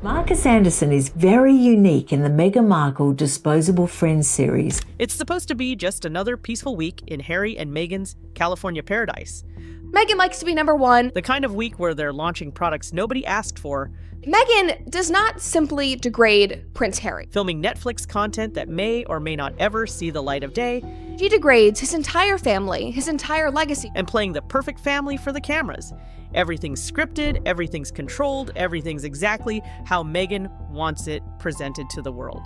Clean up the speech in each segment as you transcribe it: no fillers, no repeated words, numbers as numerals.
Markus Anderson is very unique in the Meghan Markle Disposable Friends series. It's supposed to be just another peaceful week in Harry and Meghan's California paradise. Meghan likes to be number one. The kind of week where they're launching products nobody asked for. Meghan does not simply degrade Prince Harry. Filming Netflix content that may or may not ever see the light of day. She degrades his entire family, his entire legacy. And playing the perfect family for the cameras. Everything's scripted, everything's controlled, everything's exactly how Meghan wants it presented to the world.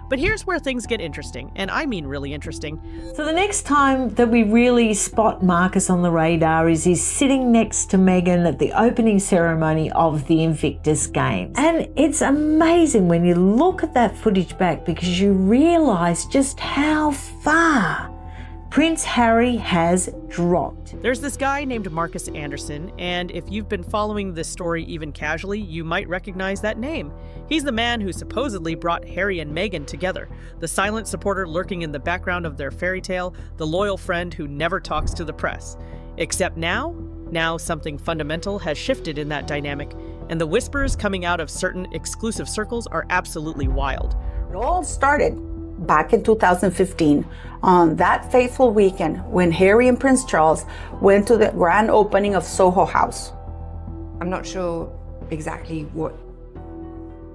But here's where things get interesting, and I mean really interesting. So the next time that we really spot Markus on the radar is he's sitting next to Meghan at the opening ceremony of the Invictus Games. And it's amazing when you look at that footage back because you realise just how far Prince Harry has dropped. There's this guy named Markus Anderson, and if you've been following this story even casually, you might recognize that name. He's the man who supposedly brought Harry and Meghan together, the silent supporter lurking in the background of their fairy tale, the loyal friend who never talks to the press. Except now something fundamental has shifted in that dynamic, and the whispers coming out of certain exclusive circles are absolutely wild. It all started back in 2015 on that fateful weekend when Harry and Prince Charles went to the grand opening of Soho House. I'm not sure exactly what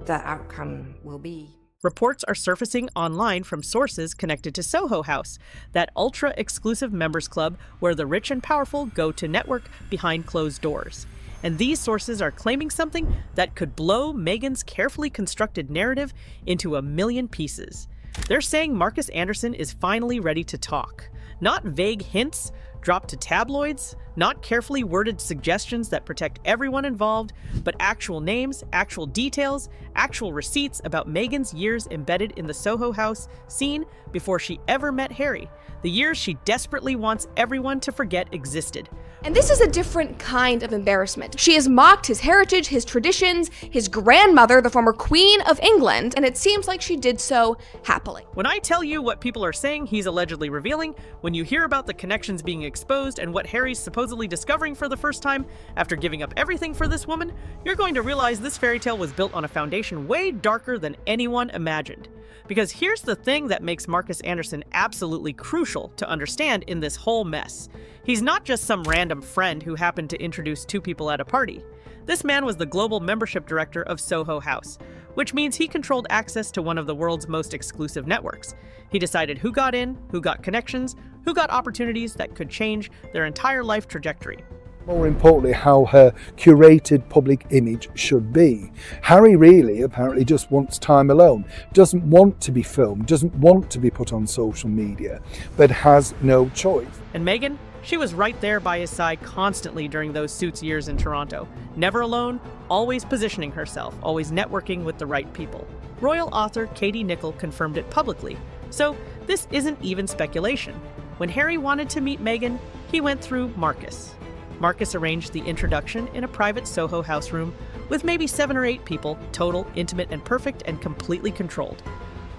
the outcome will be. Reports are surfacing online from sources connected to Soho House, that ultra-exclusive members club where the rich and powerful go to network behind closed doors. And these sources are claiming something that could blow Meghan's carefully constructed narrative into a million pieces. They're saying Markus Anderson is finally ready to talk. Not vague hints dropped to tabloids, not carefully worded suggestions that protect everyone involved, but actual names, actual details, actual receipts about Meghan's years embedded in the Soho House scene before she ever met Harry. The years she desperately wants everyone to forget existed. And this is a different kind of embarrassment. She has mocked his heritage, his traditions, his grandmother, the former Queen of England, and it seems like she did so happily. When I tell you what people are saying he's allegedly revealing, when you hear about the connections being exposed and what Harry's supposedly discovering for the first time after giving up everything for this woman, you're going to realize this fairy tale was built on a foundation way darker than anyone imagined. Because here's the thing that makes Markus Anderson absolutely crucial to understand in this whole mess. He's not just some random friend who happened to introduce two people at a party. This man was the global membership director of Soho House, which means he controlled access to one of the world's most exclusive networks. He decided who got in, who got connections, who got opportunities that could change their entire life trajectory. More importantly, how her curated public image should be. Harry really apparently just wants time alone, doesn't want to be filmed, doesn't want to be put on social media, but has no choice. And Meghan? She was right there by his side constantly during those Suits years in Toronto. Never alone, always positioning herself, always networking with the right people. Royal author Katie Nicholl confirmed it publicly. So this isn't even speculation. When Harry wanted to meet Meghan, he went through Markus. Markus arranged the introduction in a private Soho House room with maybe 7 or 8 people, total, intimate, and perfect, and completely controlled.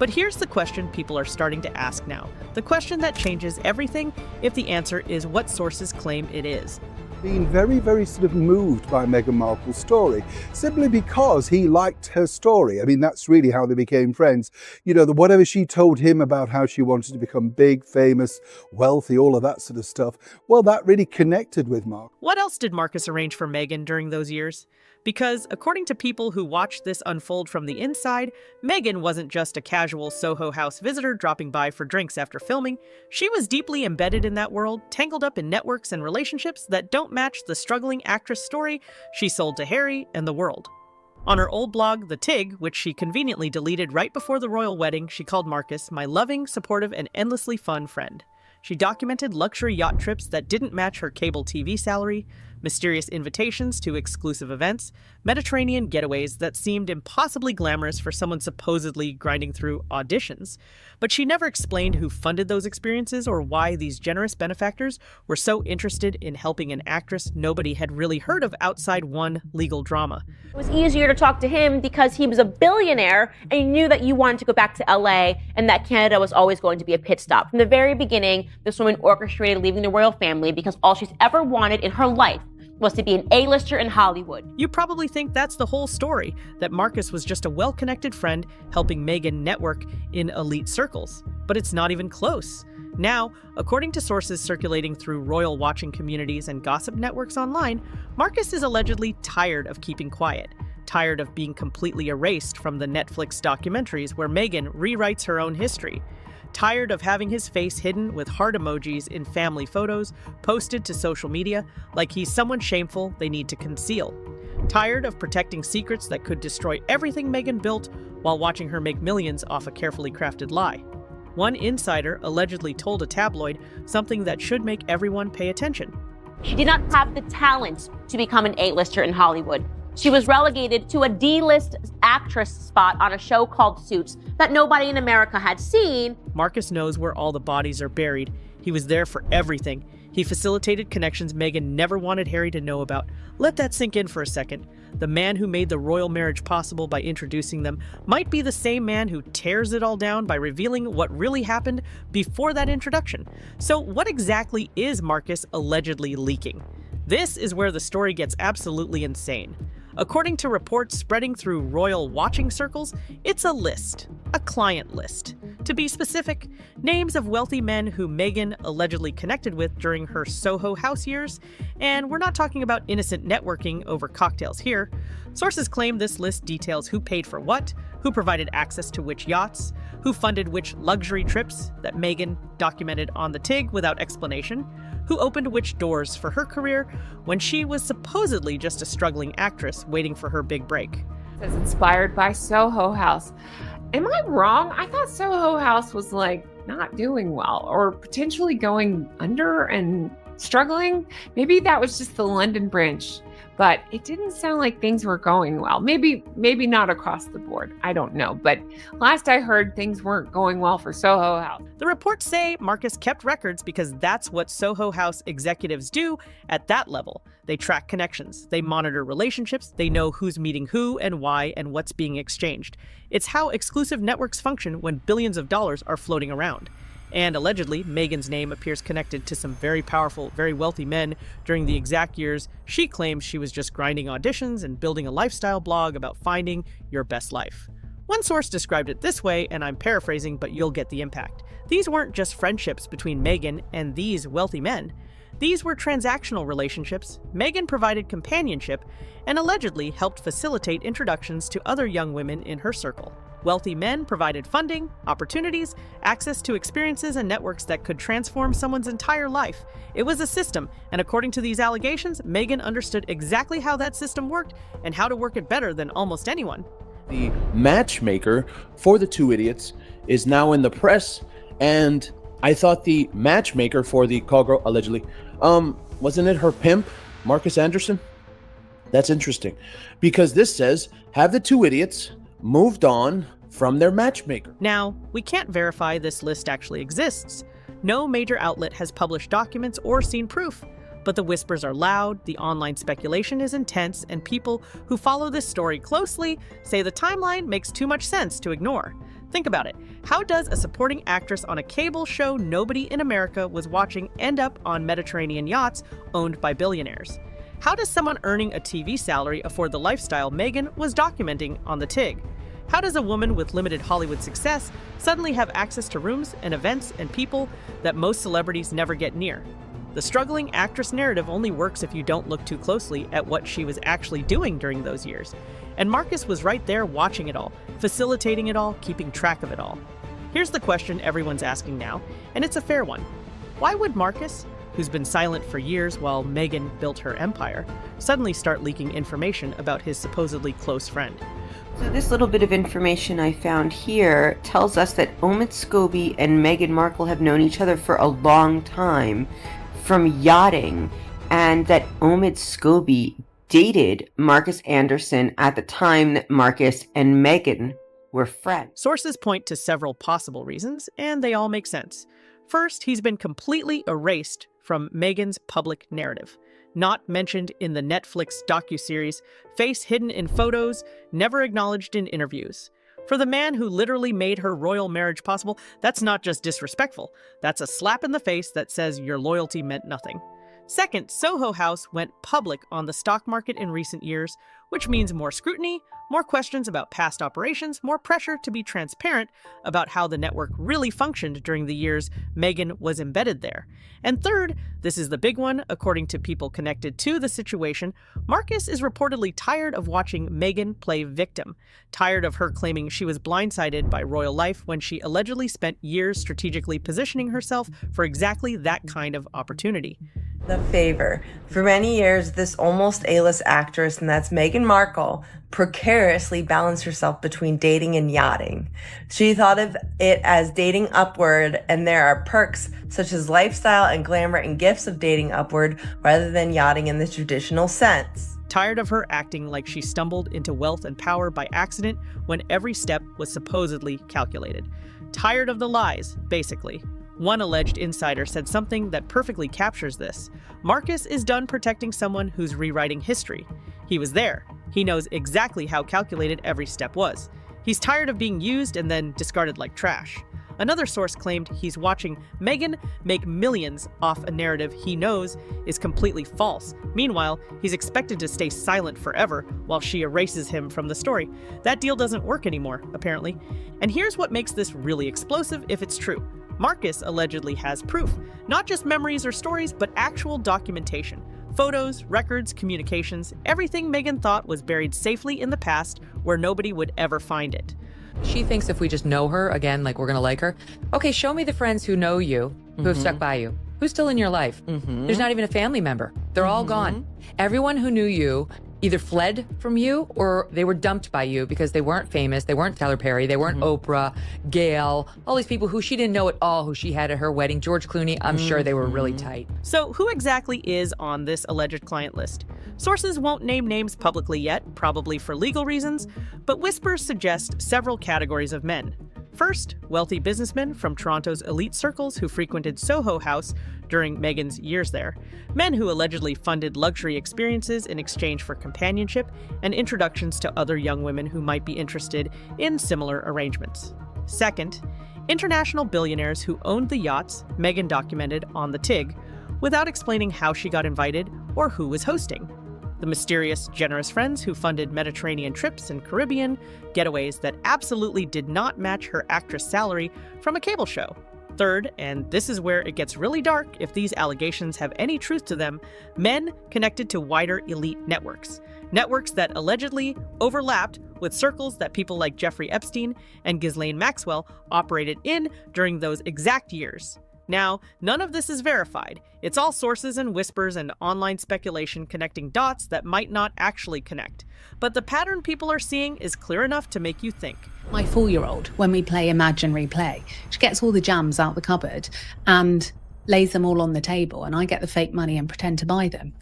But here's the question people are starting to ask now. The question that changes everything if the answer is what sources claim it is. Been very, very sort of moved by Meghan Markle's story, simply because he liked her story. I mean, that's really how they became friends. You know, whatever she told him about how she wanted to become big, famous, wealthy, all of that sort of stuff, well, that really connected with Mark. What else did Markus arrange for Meghan during those years? Because according to people who watched this unfold from the inside, Meghan wasn't just a casual Soho House visitor dropping by for drinks after filming. She was deeply embedded in that world, tangled up in networks and relationships that don't match the struggling actress story she sold to Harry and the world. On her old blog, The Tig, which she conveniently deleted right before the royal wedding, she called Markus my loving, supportive, and endlessly fun friend. She documented luxury yacht trips that didn't match her cable TV salary, mysterious invitations to exclusive events, Mediterranean getaways that seemed impossibly glamorous for someone supposedly grinding through auditions. But she never explained who funded those experiences or why these generous benefactors were so interested in helping an actress nobody had really heard of outside one legal drama. It was easier to talk to him because he was a billionaire and he knew that you wanted to go back to LA and that Canada was always going to be a pit stop. From the very beginning, this woman orchestrated leaving the royal family because all she's ever wanted in her life was to be an A-lister in Hollywood. You probably think that's the whole story, that Markus was just a well-connected friend helping Meghan network in elite circles. But it's not even close. Now, according to sources circulating through royal watching communities and gossip networks online, Markus is allegedly tired of keeping quiet, tired of being completely erased from the Netflix documentaries where Meghan rewrites her own history, tired of having his face hidden with heart emojis in family photos posted to social media like he's someone shameful they need to conceal, tired of protecting secrets that could destroy everything Meghan built while watching her make millions off a carefully crafted lie. One insider allegedly told a tabloid something that should make everyone pay attention. She did not have the talent to become an A-lister in Hollywood. She was relegated to a D-list actress spot on a show called Suits that nobody in America had seen. Markus knows where all the bodies are buried. He was there for everything. He facilitated connections Meghan never wanted Harry to know about. Let that sink in for a second. The man who made the royal marriage possible by introducing them might be the same man who tears it all down by revealing what really happened before that introduction. So what exactly is Markus allegedly leaking? This is where the story gets absolutely insane. According to reports spreading through royal watching circles, it's a list, a client list. To be specific, names of wealthy men who Meghan allegedly connected with during her Soho House years, and we're not talking about innocent networking over cocktails here. Sources claim this list details who paid for what, who provided access to which yachts, who funded which luxury trips that Meghan documented on the TIG without explanation, who opened which doors for her career when she was supposedly just a struggling actress waiting for her big break. It's inspired by Soho House. Am I wrong? I thought Soho House was like not doing well or potentially going under and struggling. Maybe that was just the London branch, but it didn't sound like things were going well. Maybe not across the board. I don't know. But last I heard, things weren't going well for Soho House. The reports say Markus kept records because that's what Soho House executives do at that level. They track connections, they monitor relationships, they know who's meeting who and why and what's being exchanged. It's how exclusive networks function when billions of dollars are floating around. And allegedly, Meghan's name appears connected to some very powerful, very wealthy men during the exact years she claims she was just grinding auditions and building a lifestyle blog about finding your best life. One source described it this way, and I'm paraphrasing, but you'll get the impact. These weren't just friendships between Meghan and these wealthy men. These were transactional relationships. Meghan provided companionship and allegedly helped facilitate introductions to other young women in her circle. Wealthy men provided funding, opportunities, access to experiences and networks that could transform someone's entire life. It was a system, and according to these allegations, Meghan understood exactly how that system worked and how to work it better than almost anyone. The matchmaker for the two idiots is now in the press, and I thought the matchmaker for the call girl, allegedly, wasn't it her pimp, Markus Anderson? That's interesting, because this says, have the two idiots moved on from their matchmaker. Now, we can't verify this list actually exists. No major outlet has published documents or seen proof. But the whispers are loud, the online speculation is intense, and people who follow this story closely say the timeline makes too much sense to ignore. Think about it. How does a supporting actress on a cable show nobody in America was watching end up on Mediterranean yachts owned by billionaires? How does someone earning a TV salary afford the lifestyle Meghan was documenting on the TIG? How does a woman with limited Hollywood success suddenly have access to rooms and events and people that most celebrities never get near? The struggling actress narrative only works if you don't look too closely at what she was actually doing during those years. And Markus was right there watching it all, facilitating it all, keeping track of it all. Here's the question everyone's asking now, and it's a fair one. Why would Markus, who's been silent for years while Meghan built her empire, suddenly start leaking information about his supposedly close friend? So this little bit of information I found here tells us that Omid Scobie and Meghan Markle have known each other for a long time from yachting, and that Omid Scobie dated Markus Anderson at the time that Markus and Meghan were friends. Sources point to several possible reasons, and they all make sense. First, he's been completely erased from Meghan's public narrative. Not mentioned in the Netflix docuseries, face hidden in photos, never acknowledged in interviews. For the man who literally made her royal marriage possible, that's not just disrespectful. That's a slap in the face that says your loyalty meant nothing. Second, Soho House went public on the stock market in recent years, which means more scrutiny, more questions about past operations, more pressure to be transparent about how the network really functioned during the years Meghan was embedded there. And third, this is the big one, according to people connected to the situation, Markus is reportedly tired of watching Meghan play victim, tired of her claiming she was blindsided by royal life when she allegedly spent years strategically positioning herself for exactly that kind of opportunity. The favor. For many years, this almost A-list actress, and that's Meghan Markle, precariously balanced herself between dating and yachting. She thought of it as dating upward, and there are perks such as lifestyle and glamour and gifts of dating upward rather than yachting in the traditional sense. Tired of her acting like she stumbled into wealth and power by accident when every step was supposedly calculated. Tired of the lies, basically. One alleged insider said something that perfectly captures this. Markus is done protecting someone who's rewriting history. He was there. He knows exactly how calculated every step was. He's tired of being used and then discarded like trash. Another source claimed he's watching Meghan make millions off a narrative he knows is completely false. Meanwhile, he's expected to stay silent forever while she erases him from the story. That deal doesn't work anymore, apparently. And here's what makes this really explosive if it's true. Markus allegedly has proof, not just memories or stories, but actual documentation. Photos, records, communications, everything Meghan thought was buried safely in the past where nobody would ever find it. She thinks if we just know her, again, like we're going to like her. Okay, show me the friends who know you, who have stuck by you. Who's still in your life? There's not even a family member. They're all gone. Everyone who knew you either fled from you or they were dumped by you because they weren't famous. They weren't Tyler Perry. They weren't Oprah, Gayle, all these people who she didn't know at all who she had at her wedding. George Clooney, I'm sure they were really tight. So who exactly is on this alleged client list? Sources won't name names publicly yet, probably for legal reasons, but whispers suggest several categories of men. First, wealthy businessmen from Toronto's elite circles who frequented Soho House during Meghan's years there. Men who allegedly funded luxury experiences in exchange for companionship and introductions to other young women who might be interested in similar arrangements. Second, international billionaires who owned the yachts Meghan documented on the TIG without explaining how she got invited or who was hosting. The mysterious, generous friends who funded Mediterranean trips and Caribbean getaways that absolutely did not match her actress salary from a cable show. Third, and this is where it gets really dark if these allegations have any truth to them, men connected to wider elite networks. Networks that allegedly overlapped with circles that people like Jeffrey Epstein and Ghislaine Maxwell operated in during those exact years. Now, none of this is verified. It's all sources and whispers and online speculation connecting dots that might not actually connect. But the pattern people are seeing is clear enough to make you think. My 4-year-old, when we play imaginary play, she gets all the jams out the cupboard and lays them all on the table, and I get the fake money and pretend to buy them.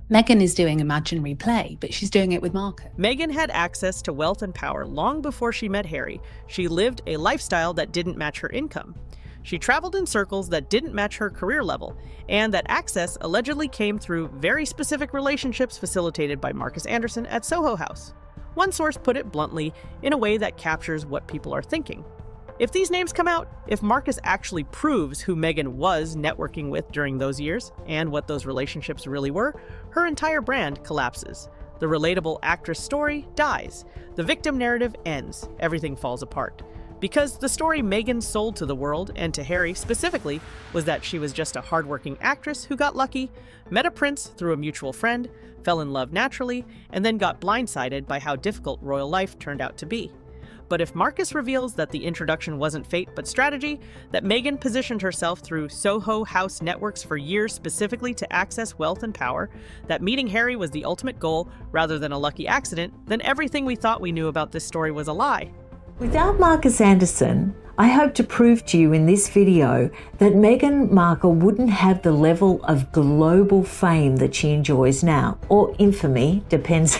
Meghan is doing imaginary play, but she's doing it with Markus. Meghan had access to wealth and power long before she met Harry. She lived a lifestyle that didn't match her income. She traveled in circles that didn't match her career level, and that access allegedly came through very specific relationships facilitated by Markus Anderson at Soho House. One source put it bluntly, in a way that captures what people are thinking. If these names come out, if Markus actually proves who Meghan was networking with during those years, and what those relationships really were, her entire brand collapses. The relatable actress story dies. The victim narrative ends. Everything falls apart. Because the story Meghan sold to the world, and to Harry specifically, was that she was just a hardworking actress who got lucky, met a prince through a mutual friend, fell in love naturally, and then got blindsided by how difficult royal life turned out to be. But if Markus reveals that the introduction wasn't fate but strategy, that Meghan positioned herself through Soho House networks for years specifically to access wealth and power, that meeting Harry was the ultimate goal rather than a lucky accident, then everything we thought we knew about this story was a lie. Without Markus Anderson, I hope to prove to you in this video that Meghan Markle wouldn't have the level of global fame that she enjoys now, or infamy, depends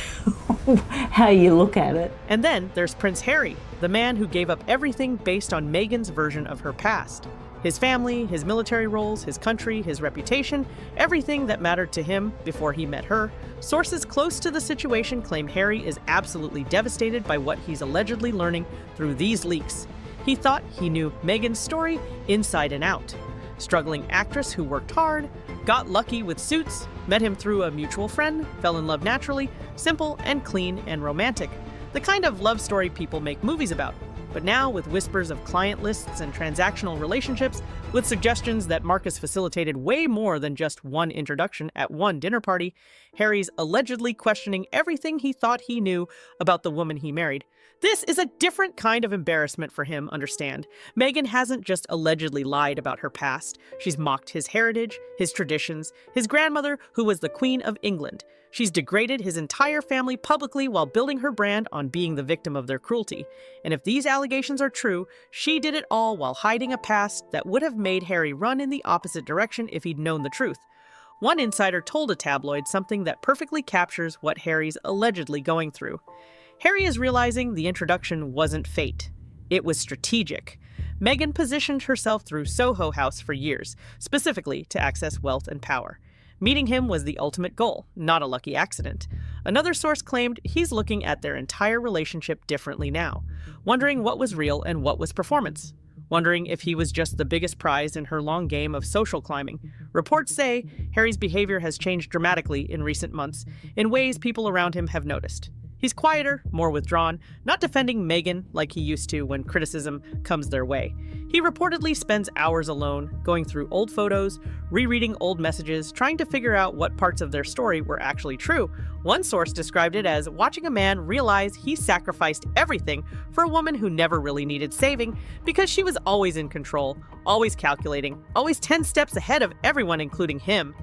how you look at it. And then there's Prince Harry, the man who gave up everything based on Meghan's version of her past. His family, his military roles, his country, his reputation, everything that mattered to him before he met her. Sources close to the situation claim Harry is absolutely devastated by what he's allegedly learning through these leaks. He thought he knew Meghan's story inside and out. Struggling actress who worked hard, got lucky with Suits, met him through a mutual friend, fell in love naturally, simple and clean and romantic. The kind of love story people make movies about. But now, with whispers of client lists and transactional relationships, with suggestions that Markus facilitated way more than just one introduction at one dinner party, Harry's allegedly questioning everything he thought he knew about the woman he married. This is a different kind of embarrassment for him, understand. Meghan hasn't just allegedly lied about her past. She's mocked his heritage, his traditions, his grandmother, who was the Queen of England. She's degraded his entire family publicly while building her brand on being the victim of their cruelty. And if these allegations are true, she did it all while hiding a past that would have made Harry run in the opposite direction if he'd known the truth. One insider told a tabloid something that perfectly captures what Harry's allegedly going through. Harry is realizing the introduction wasn't fate. It was strategic. Meghan positioned herself through Soho House for years, specifically to access wealth and power. Meeting him was the ultimate goal, not a lucky accident. Another source claimed he's looking at their entire relationship differently now, wondering what was real and what was performance, wondering if he was just the biggest prize in her long game of social climbing. Reports say Harry's behavior has changed dramatically in recent months in ways people around him have noticed. He's quieter, more withdrawn, not defending Meghan like he used to when criticism comes their way. He reportedly spends hours alone, going through old photos, rereading old messages, trying to figure out what parts of their story were actually true. One source described it as watching a man realize he sacrificed everything for a woman who never really needed saving because she was always in control, always calculating, always 10 steps ahead of everyone, including him.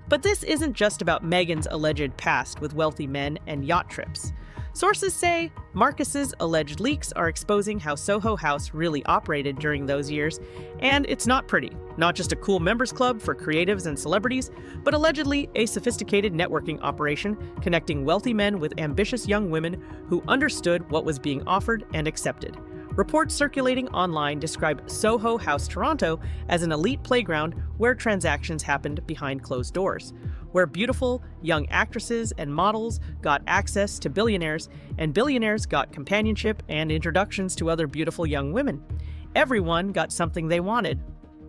But this isn't just about Meghan's alleged past with wealthy men and yacht trips. Sources say Markus's alleged leaks are exposing how Soho House really operated during those years, and it's not pretty. Not just a cool members club for creatives and celebrities, but allegedly a sophisticated networking operation connecting wealthy men with ambitious young women who understood what was being offered and accepted. Reports circulating online describe Soho House Toronto as an elite playground where transactions happened behind closed doors, where beautiful young actresses and models got access to billionaires, and billionaires got companionship and introductions to other beautiful young women. Everyone got something they wanted.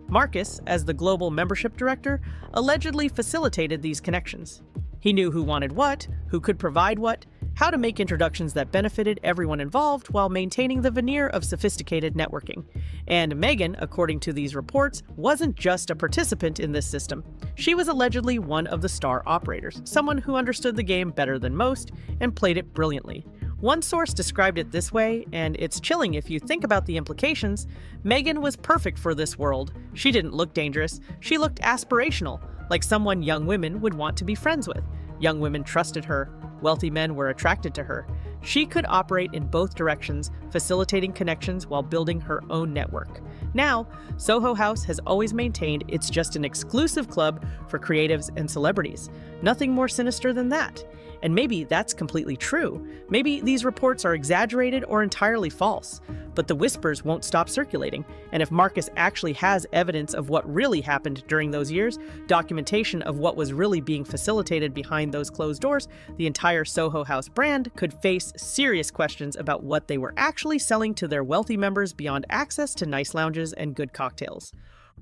Markus, as the global membership director, allegedly facilitated these connections. He knew who wanted what, who could provide what, how to make introductions that benefited everyone involved while maintaining the veneer of sophisticated networking. And Meghan, according to these reports, wasn't just a participant in this system. She was allegedly one of the star operators, someone who understood the game better than most and played it brilliantly. One source described it this way, and it's chilling if you think about the implications. Meghan was perfect for this world. She didn't look dangerous. She looked aspirational, like someone young women would want to be friends with. Young women trusted her. Wealthy men were attracted to her. She could operate in both directions, facilitating connections while building her own network. Now, Soho House has always maintained it's just an exclusive club for creatives and celebrities. Nothing more sinister than that. And maybe that's completely true. Maybe these reports are exaggerated or entirely false. But the whispers won't stop circulating. And if Markus actually has evidence of what really happened during those years, documentation of what was really being facilitated behind those closed doors, the entire Soho House brand could face serious questions about what they were actually selling to their wealthy members beyond access to nice lounges and good cocktails.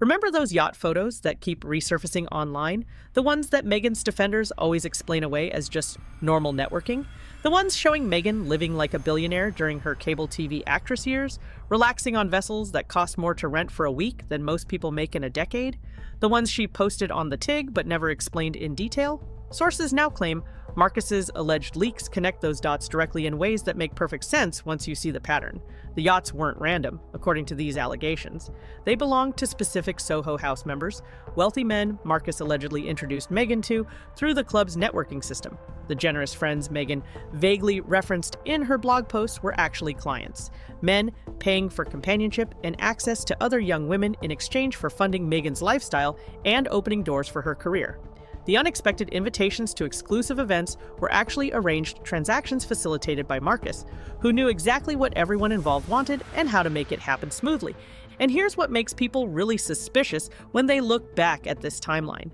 Remember those yacht photos that keep resurfacing online? The ones that Meghan's defenders always explain away as just normal networking? The ones showing Meghan living like a billionaire during her cable TV actress years, relaxing on vessels that cost more to rent for a week than most people make in a decade? The ones she posted on the TIG but never explained in detail? Sources now claim Markus's alleged leaks connect those dots directly in ways that make perfect sense once you see the pattern. The yachts weren't random, according to these allegations. They belonged to specific Soho House members, wealthy men Markus allegedly introduced Meghan to through the club's networking system. The generous friends Meghan vaguely referenced in her blog posts were actually clients, men paying for companionship and access to other young women in exchange for funding Meghan's lifestyle and opening doors for her career. The unexpected invitations to exclusive events were actually arranged transactions facilitated by Markus, who knew exactly what everyone involved wanted and how to make it happen smoothly. And here's what makes people really suspicious when they look back at this timeline.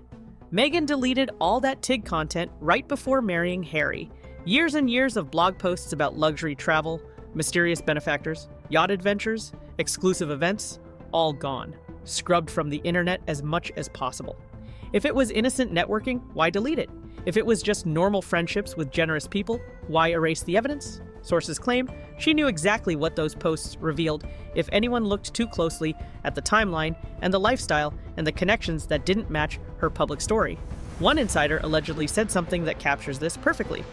Meghan deleted all that TIG content right before marrying Harry. Years and years of blog posts about luxury travel, mysterious benefactors, yacht adventures, exclusive events, all gone, scrubbed from the internet as much as possible. If it was innocent networking, why delete it? If it was just normal friendships with generous people, why erase the evidence? Sources claim she knew exactly what those posts revealed if anyone looked too closely at the timeline and the lifestyle and the connections that didn't match her public story. One insider allegedly said something that captures this perfectly.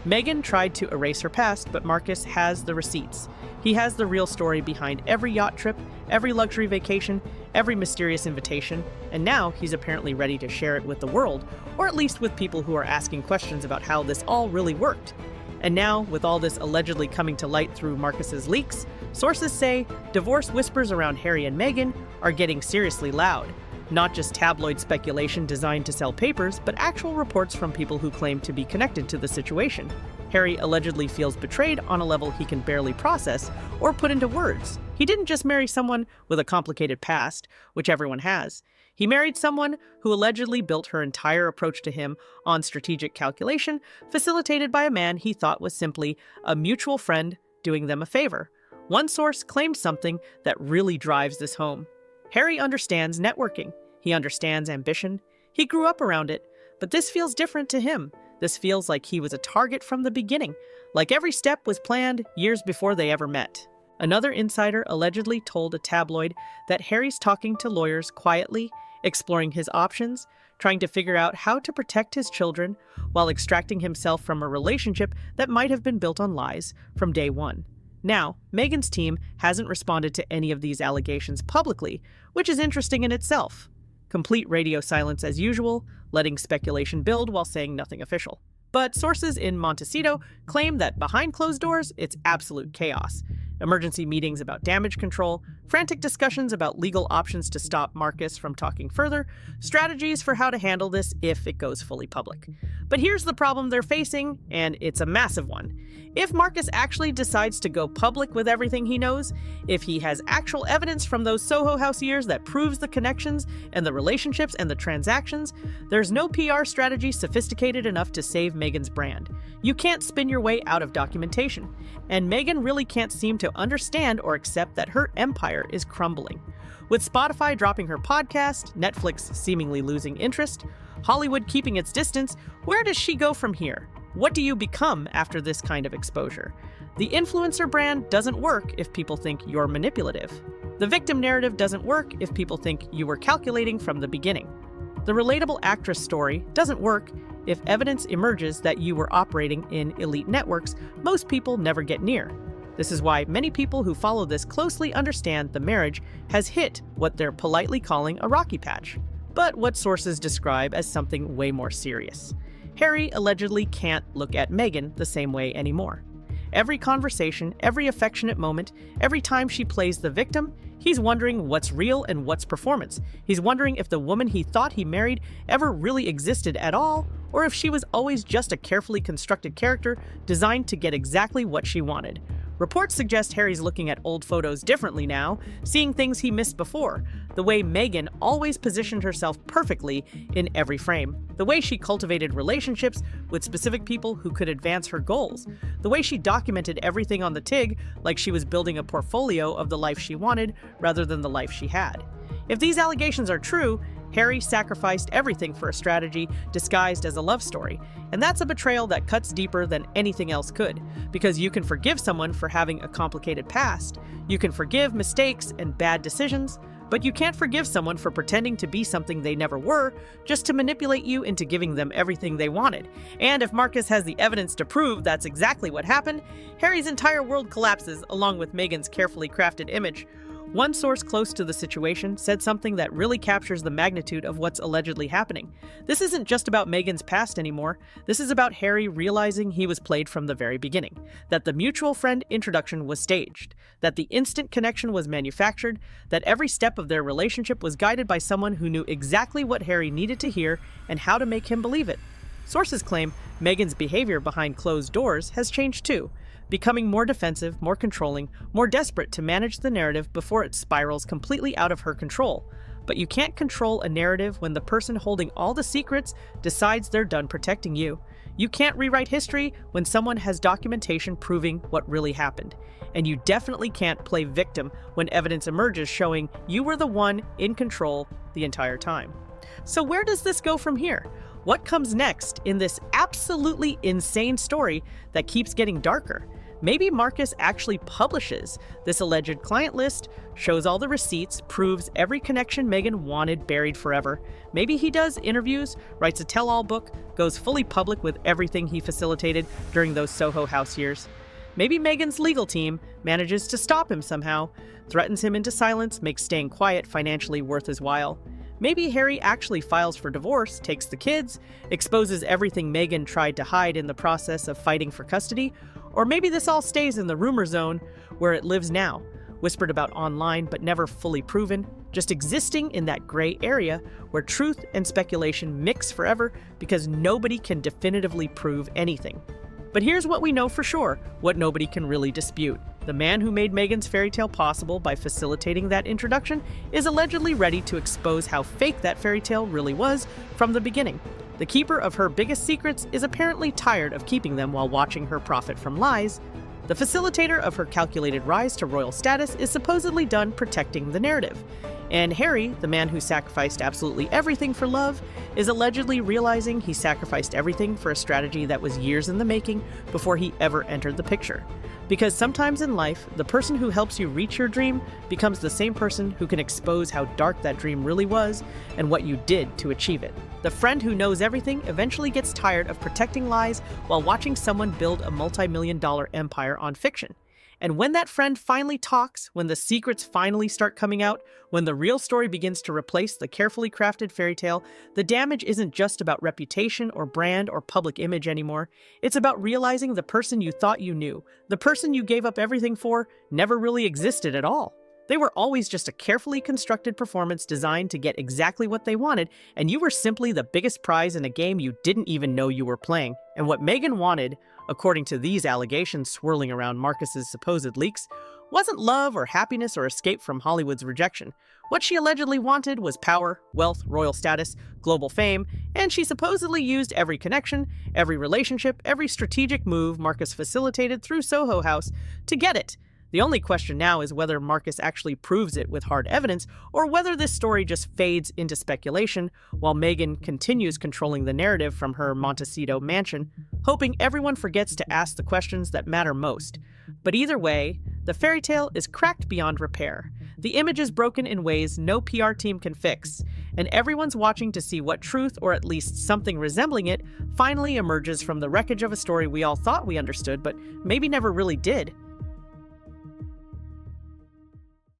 Meghan tried to erase her past, but Markus has the receipts. He has the real story behind every yacht trip, every luxury vacation, every mysterious invitation, and now he's apparently ready to share it with the world, or at least with people who are asking questions about how this all really worked. And now, with all this allegedly coming to light through Markus's leaks, sources say divorce whispers around Harry and Meghan are getting seriously loud. Not just tabloid speculation designed to sell papers, but actual reports from people who claim to be connected to the situation. Harry allegedly feels betrayed on a level he can barely process or put into words. He didn't just marry someone with a complicated past, which everyone has. He married someone who allegedly built her entire approach to him on strategic calculation, facilitated by a man he thought was simply a mutual friend doing them a favor. One source claimed something that really drives this home. Harry understands networking. He understands ambition. He grew up around it, but this feels different to him. This feels like he was a target from the beginning, like every step was planned years before they ever met. Another insider allegedly told a tabloid that Harry's talking to lawyers quietly, exploring his options, trying to figure out how to protect his children while extracting himself from a relationship that might have been built on lies from day one. Now, Meghan's team hasn't responded to any of these allegations publicly, which is interesting in itself. Complete radio silence as usual, letting speculation build while saying nothing official. But sources in Montecito claim that behind closed doors, it's absolute chaos. Emergency meetings about damage control, frantic discussions about legal options to stop Markus from talking further, strategies for how to handle this if it goes fully public. But here's the problem they're facing, and it's a massive one. If Markus actually decides to go public with everything he knows, if he has actual evidence from those Soho House years that proves the connections and the relationships and the transactions, there's no PR strategy sophisticated enough to save Meghan's brand. You can't spin your way out of documentation. And Meghan really can't seem to understand or accept that her empire is crumbling. With Spotify dropping her podcast, Netflix seemingly losing interest, Hollywood keeping its distance, where does she go from here? What do you become after this kind of exposure? The influencer brand doesn't work if people think you're manipulative. The victim narrative doesn't work if people think you were calculating from the beginning. The relatable actress story doesn't work if evidence emerges that you were operating in elite networks most people never get near. This is why many people who follow this closely understand the marriage has hit what they're politely calling a rocky patch, but what sources describe as something way more serious. Harry allegedly can't look at Meghan the same way anymore. Every conversation, every affectionate moment, every time she plays the victim, he's wondering what's real and what's performance. He's wondering if the woman he thought he married ever really existed at all, or if she was always just a carefully constructed character designed to get exactly what she wanted. Reports suggest Harry's looking at old photos differently now, seeing things he missed before, the way Meghan always positioned herself perfectly in every frame, the way she cultivated relationships with specific people who could advance her goals, the way she documented everything on the TIG like she was building a portfolio of the life she wanted rather than the life she had. If these allegations are true, Harry sacrificed everything for a strategy disguised as a love story, and that's a betrayal that cuts deeper than anything else could, because you can forgive someone for having a complicated past, you can forgive mistakes and bad decisions, but you can't forgive someone for pretending to be something they never were just to manipulate you into giving them everything they wanted. And if Markus has the evidence to prove that's exactly what happened, Harry's entire world collapses along with Meghan's carefully crafted image. One source close to the situation said something that really captures the magnitude of what's allegedly happening. This isn't just about Meghan's past anymore. This is about Harry realizing he was played from the very beginning, that the mutual friend introduction was staged, that the instant connection was manufactured, that every step of their relationship was guided by someone who knew exactly what Harry needed to hear and how to make him believe it. Sources claim Meghan's behavior behind closed doors has changed too, becoming more defensive, more controlling, more desperate to manage the narrative before it spirals completely out of her control. But you can't control a narrative when the person holding all the secrets decides they're done protecting you. You can't rewrite history when someone has documentation proving what really happened. And you definitely can't play victim when evidence emerges showing you were the one in control the entire time. So where does this go from here? What comes next in this absolutely insane story that keeps getting darker? Maybe Markus actually publishes this alleged client list, shows all the receipts, proves every connection Meghan wanted buried forever. Maybe he does interviews, writes a tell-all book, goes fully public with everything he facilitated during those Soho House years. Maybe Meghan's legal team manages to stop him somehow, threatens him into silence, makes staying quiet financially worth his while. Maybe Harry actually files for divorce, takes the kids, exposes everything Meghan tried to hide in the process of fighting for custody, or maybe this all stays in the rumor zone where it lives now, whispered about online but never fully proven, just existing in that gray area where truth and speculation mix forever because nobody can definitively prove anything. But here's what we know for sure, what nobody can really dispute. The man who made Meghan's fairy tale possible by facilitating that introduction is allegedly ready to expose how fake that fairy tale really was from the beginning. The keeper of her biggest secrets is apparently tired of keeping them while watching her profit from lies. The facilitator of her calculated rise to royal status is supposedly done protecting the narrative. And Harry, the man who sacrificed absolutely everything for love, is allegedly realizing he sacrificed everything for a strategy that was years in the making before he ever entered the picture. Because sometimes in life, the person who helps you reach your dream becomes the same person who can expose how dark that dream really was and what you did to achieve it. The friend who knows everything eventually gets tired of protecting lies while watching someone build a multi-million-dollar empire on fiction. And when that friend finally talks, when the secrets finally start coming out, when the real story begins to replace the carefully crafted fairy tale, the damage isn't just about reputation or brand or public image anymore. It's about realizing the person you thought you knew, the person you gave up everything for, never really existed at all. They were always just a carefully constructed performance designed to get exactly what they wanted, and you were simply the biggest prize in a game you didn't even know you were playing. And what Meghan wanted, according to these allegations swirling around Markus's supposed leaks, wasn't love or happiness or escape from Hollywood's rejection. What she allegedly wanted was power, wealth, royal status, global fame, and she supposedly used every connection, every relationship, every strategic move Markus facilitated through Soho House to get it. The only question now is whether Markus actually proves it with hard evidence, or whether this story just fades into speculation while Meghan continues controlling the narrative from her Montecito mansion, hoping everyone forgets to ask the questions that matter most. But either way, the fairy tale is cracked beyond repair. The image is broken in ways no PR team can fix, and everyone's watching to see what truth, or at least something resembling it, finally emerges from the wreckage of a story we all thought we understood, but maybe never really did.